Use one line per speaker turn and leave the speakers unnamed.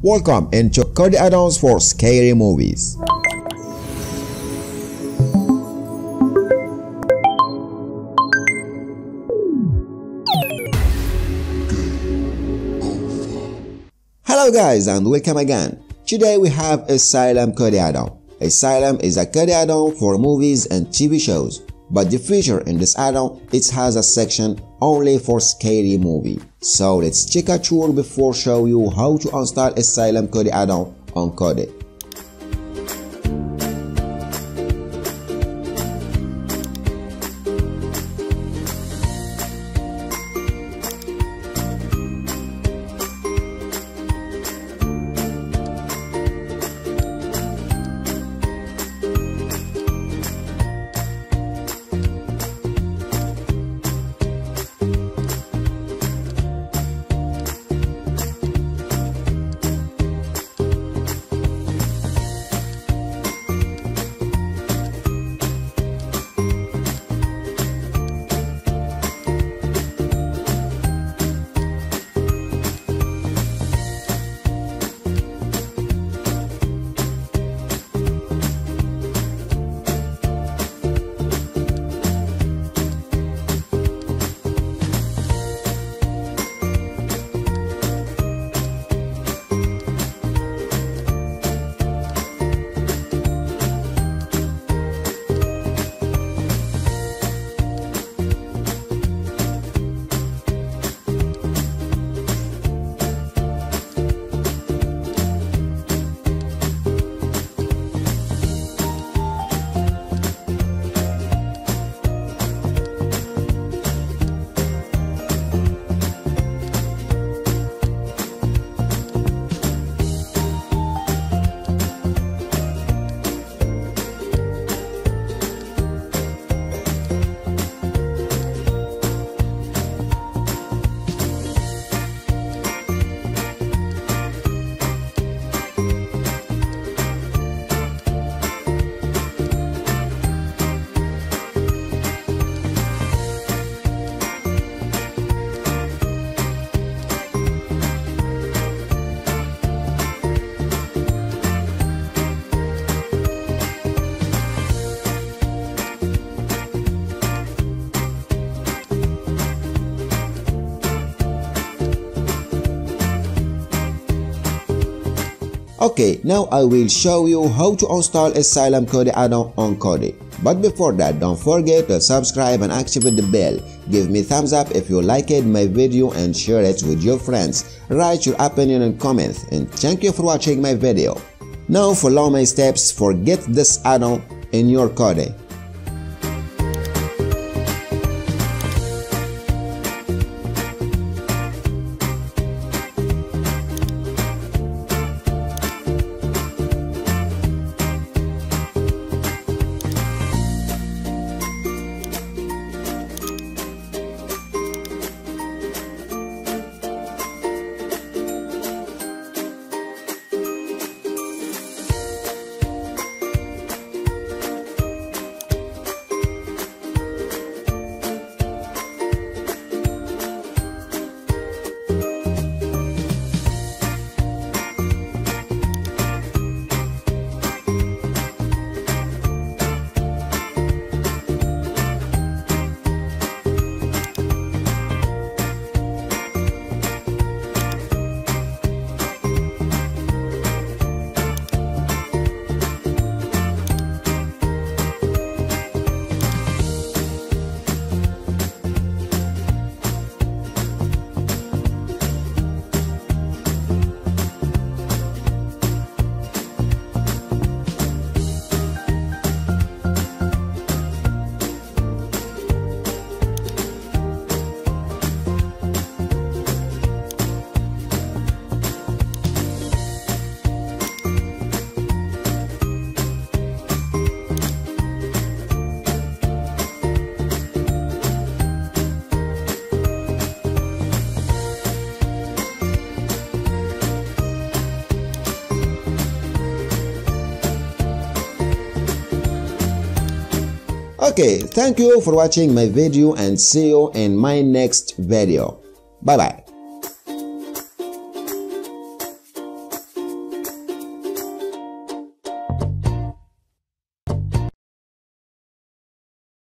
Welcome into Code Add-ons for scary movies. Hello guys and welcome again. Today we have Asylum Code Add-on. Asylum is a Code add-on for movies and TV shows, but the feature in this add-on, it has a section only for scary movie. So let's check a tour before show you how to install Asylum Code add-on on Kodi. Okay, now I will show you how to install Asylum Code add-on on Kodi. But before that, don't forget to subscribe and activate the bell. Give me thumbs up if you liked my video and share it with your friends. Write your opinion and comments, and thank you for watching my video. Now follow my steps for get this add-on in your Kodi. Okay, thank you for watching my video and see you in my next video. Bye bye.